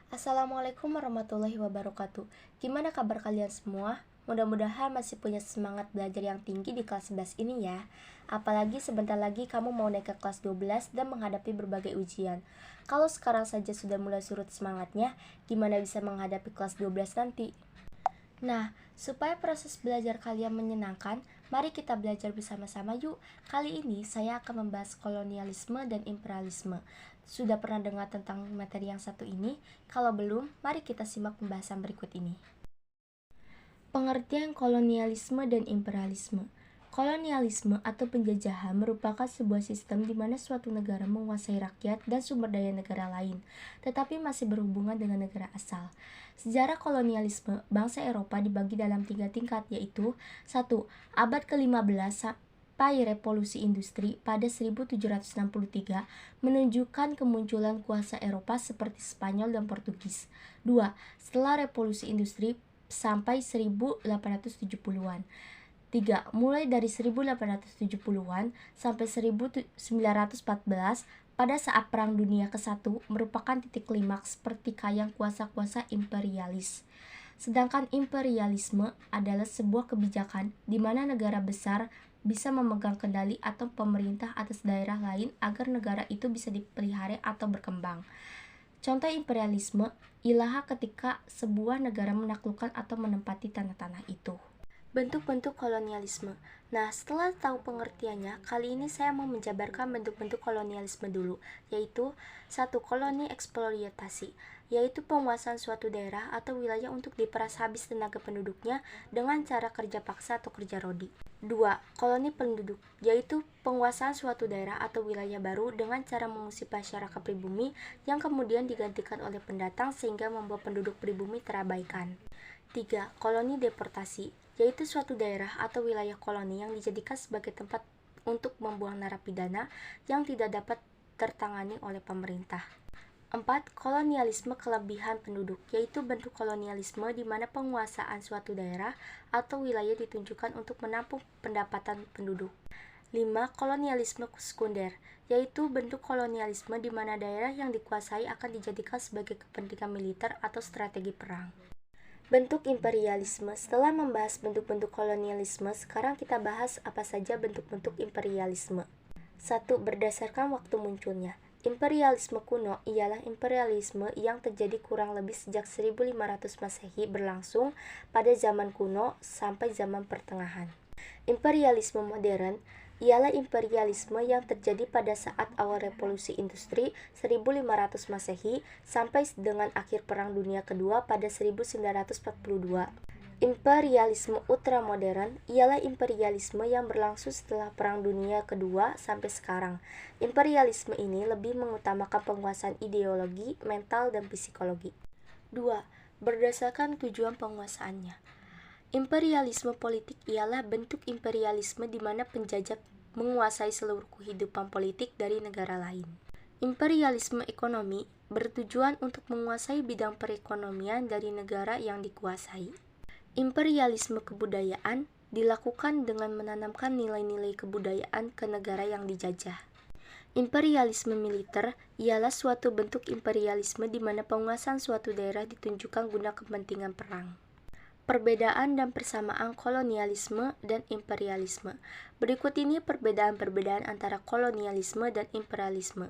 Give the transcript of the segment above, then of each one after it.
Assalamualaikum warahmatullahi wabarakatuh. Gimana kabar kalian semua? Mudah-mudahan masih punya semangat belajar yang tinggi di kelas 11 ini ya. Apalagi sebentar lagi kamu mau naik ke kelas 12 dan menghadapi berbagai ujian. Kalau sekarang saja sudah mulai surut semangatnya, gimana bisa menghadapi kelas 12 nanti? Nah, supaya proses belajar kalian menyenangkan, mari kita belajar bersama-sama yuk. Kali ini saya akan membahas kolonialisme dan imperialisme. Sudah pernah dengar tentang materi yang satu ini? Kalau belum, mari kita simak pembahasan berikut ini. Pengertian kolonialisme dan imperialisme. Kolonialisme atau penjajahan merupakan sebuah sistem di mana suatu negara menguasai rakyat dan sumber daya negara lain, tetapi masih berhubungan dengan negara asal. Sejarah kolonialisme bangsa Eropa dibagi dalam 3 tingkat, yaitu 1. Abad ke-15 sampai revolusi industri pada 1763 menunjukkan kemunculan kuasa Eropa seperti Spanyol dan Portugis. 2. Setelah revolusi industri sampai 1870-an. 3. Mulai dari 1870-an sampai 1914 pada saat Perang Dunia ke-1 merupakan titik klimaks pertikaian kuasa-kuasa imperialis. Sedangkan imperialisme adalah sebuah kebijakan di mana negara besar bisa memegang kendali atau pemerintah atas daerah lain agar negara itu bisa dipelihara atau berkembang. Contoh imperialisme ialah ketika sebuah negara menaklukkan atau menempati tanah-tanah itu. Bentuk-bentuk kolonialisme. Nah, setelah tahu pengertiannya, kali ini saya mau menjabarkan bentuk-bentuk kolonialisme dulu, yaitu 1. Koloni eksploitasi, yaitu penguasaan suatu daerah atau wilayah untuk diperas habis tenaga penduduknya dengan cara kerja paksa atau kerja rodi. 2. Koloni penduduk, yaitu penguasaan suatu daerah atau wilayah baru dengan cara mengusir masyarakat pribumi yang kemudian digantikan oleh pendatang sehingga membuat penduduk pribumi terabaikan. 3. Koloni deportasi, yaitu suatu daerah atau wilayah koloni yang dijadikan sebagai tempat untuk membuang narapidana yang tidak dapat tertangani oleh pemerintah. 4. Kolonialisme kelebihan penduduk, yaitu bentuk kolonialisme di mana penguasaan suatu daerah atau wilayah ditunjukkan untuk menampung pendapatan penduduk. 5. Kolonialisme sekunder, yaitu bentuk kolonialisme di mana daerah yang dikuasai akan dijadikan sebagai kepentingan militer atau strategi perang. Bentuk imperialisme. Setelah membahas bentuk-bentuk kolonialisme, sekarang kita bahas apa saja bentuk-bentuk imperialisme. 1. Berdasarkan waktu munculnya. Imperialisme kuno ialah imperialisme yang terjadi kurang lebih sejak 1500 Masehi berlangsung pada zaman kuno sampai zaman pertengahan. Imperialisme modern ialah imperialisme yang terjadi pada saat awal revolusi industri 1500 Masehi sampai dengan akhir Perang Dunia Kedua pada 1942. Imperialisme ultramodern ialah imperialisme yang berlangsung setelah Perang Dunia Kedua sampai sekarang. Imperialisme ini lebih mengutamakan penguasaan ideologi, mental, dan psikologi. 2. Berdasarkan tujuan penguasaannya. Imperialisme politik ialah bentuk imperialisme di mana penjajah menguasai seluruh kehidupan politik dari negara lain. Imperialisme ekonomi bertujuan untuk menguasai bidang perekonomian dari negara yang dikuasai. Imperialisme kebudayaan dilakukan dengan menanamkan nilai-nilai kebudayaan ke negara yang dijajah. Imperialisme militer ialah suatu bentuk imperialisme di mana penguasaan suatu daerah ditunjukkan guna kepentingan perang. Perbedaan dan persamaan kolonialisme dan imperialisme. Berikut ini perbedaan-perbedaan antara kolonialisme dan imperialisme.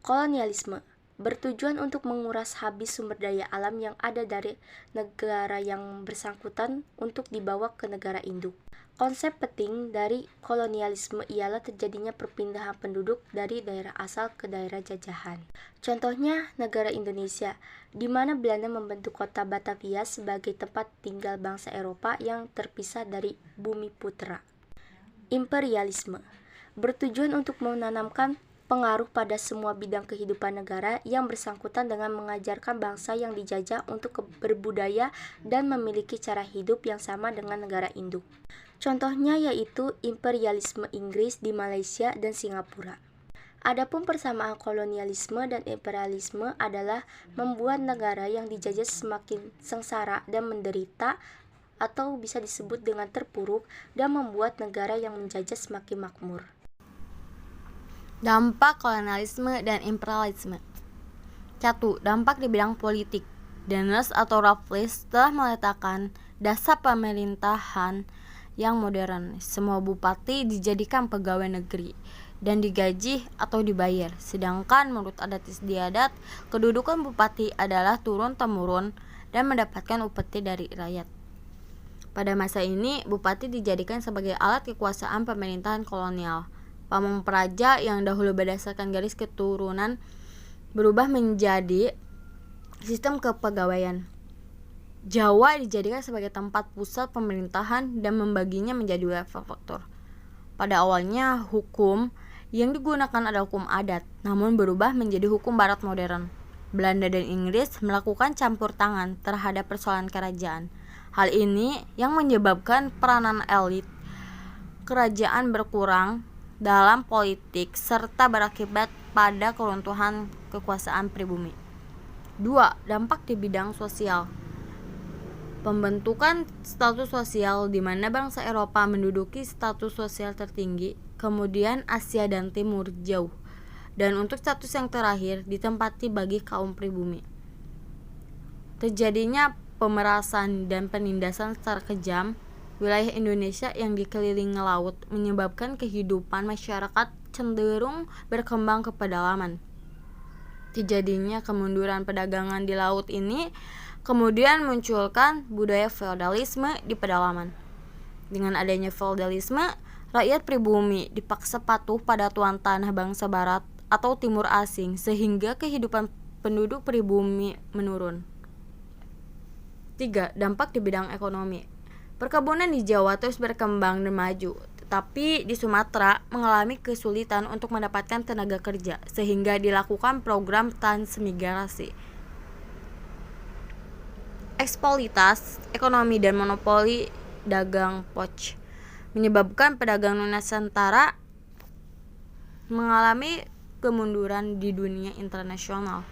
Kolonialisme bertujuan untuk menguras habis sumber daya alam yang ada dari negara yang bersangkutan untuk dibawa ke negara induk. Konsep penting dari kolonialisme ialah terjadinya perpindahan penduduk dari daerah asal ke daerah jajahan. Contohnya negara Indonesia, di mana Belanda membentuk kota Batavia sebagai tempat tinggal bangsa Eropa yang terpisah dari bumi putra. Imperialisme bertujuan untuk menanamkan pengaruh pada semua bidang kehidupan negara yang bersangkutan dengan mengajarkan bangsa yang dijajah untuk berbudaya dan memiliki cara hidup yang sama dengan negara induk. Contohnya yaitu imperialisme Inggris di Malaysia dan Singapura. Adapun persamaan kolonialisme dan imperialisme adalah membuat negara yang dijajah semakin sengsara dan menderita atau bisa disebut dengan terpuruk dan membuat negara yang menjajah semakin makmur. Dampak kolonialisme dan imperialisme. 1. Dampak di bidang politik. Daniels atau Raffles telah meletakkan dasar pemerintahan yang modern. Semua bupati dijadikan pegawai negeri dan digaji atau dibayar. Sedangkan menurut adat istiadat, kedudukan bupati adalah turun-temurun dan mendapatkan upeti dari rakyat. Pada masa ini, bupati dijadikan sebagai alat kekuasaan pemerintahan kolonial. Pamong praja yang dahulu berdasarkan garis keturunan berubah menjadi sistem kepegawaian. Jawa dijadikan sebagai tempat pusat pemerintahan dan membaginya menjadi beberapa faktor. Pada awalnya, hukum yang digunakan adalah hukum adat, namun berubah menjadi hukum barat modern. Belanda dan Inggris melakukan campur tangan terhadap persoalan kerajaan. Hal ini yang menyebabkan peranan elit kerajaan berkurang dalam politik serta berakibat pada keruntuhan kekuasaan pribumi. 2. Dampak di bidang sosial. Pembentukan status sosial di mana bangsa Eropa menduduki status sosial tertinggi, kemudian Asia dan Timur jauh, dan untuk status yang terakhir ditempati bagi kaum pribumi. Terjadinya pemerasan dan penindasan secara kejam wilayah Indonesia yang dikelilingi laut menyebabkan kehidupan masyarakat cenderung berkembang ke pedalaman. Terjadinya kemunduran perdagangan di laut ini kemudian munculkan budaya feodalisme di pedalaman. Dengan adanya feodalisme, rakyat pribumi dipaksa patuh pada tuan tanah bangsa barat atau timur asing sehingga kehidupan penduduk pribumi menurun. 3. Dampak di bidang ekonomi. Perkebunan di Jawa terus berkembang dan maju, tetapi di Sumatera mengalami kesulitan untuk mendapatkan tenaga kerja sehingga dilakukan program transmigrasi. Eksploitasi ekonomi dan monopoli dagang poch menyebabkan pedagang Nusantara mengalami kemunduran di dunia internasional.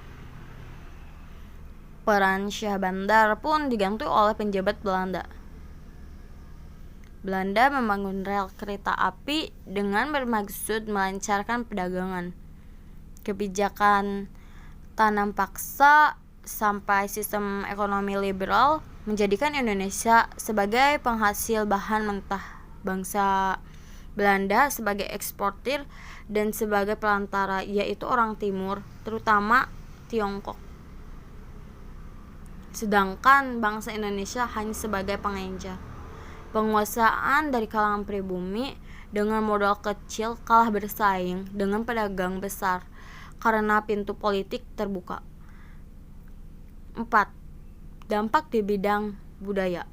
Peran Syah Bandar pun diganti oleh penjabat Belanda. Belanda membangun rel kereta api dengan bermaksud melancarkan perdagangan. Kebijakan tanam paksa sampai sistem ekonomi liberal menjadikan Indonesia sebagai penghasil bahan mentah, bangsa Belanda sebagai eksportir dan sebagai perantara, yaitu orang timur, terutama Tiongkok. Sedangkan bangsa Indonesia hanya sebagai pengencar. Penguasaan dari kalangan pribumi dengan modal kecil kalah bersaing dengan pedagang besar karena pintu politik terbuka. 4. Dampak di bidang budaya.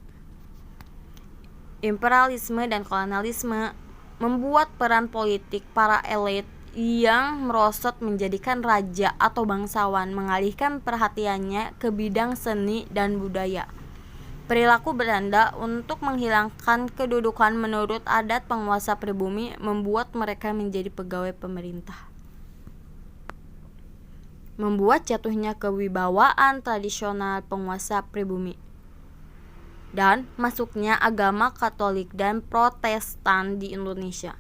Imperialisme dan kolonialisme membuat peran politik para elit yang merosot menjadikan raja atau bangsawan mengalihkan perhatiannya ke bidang seni dan budaya. Perilaku Belanda untuk menghilangkan kedudukan menurut adat penguasa pribumi membuat mereka menjadi pegawai pemerintah, membuat jatuhnya kewibawaan tradisional penguasa pribumi, dan masuknya agama Katolik dan Protestan di Indonesia.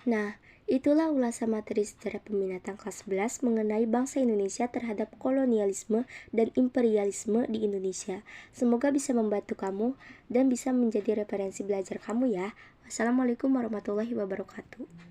Nah, itulah ulasan materi sejarah peminatan kelas 11 mengenai bangsa Indonesia terhadap kolonialisme dan imperialisme di Indonesia. Semoga bisa membantu kamu dan bisa menjadi referensi belajar kamu ya. Wassalamualaikum warahmatullahi wabarakatuh.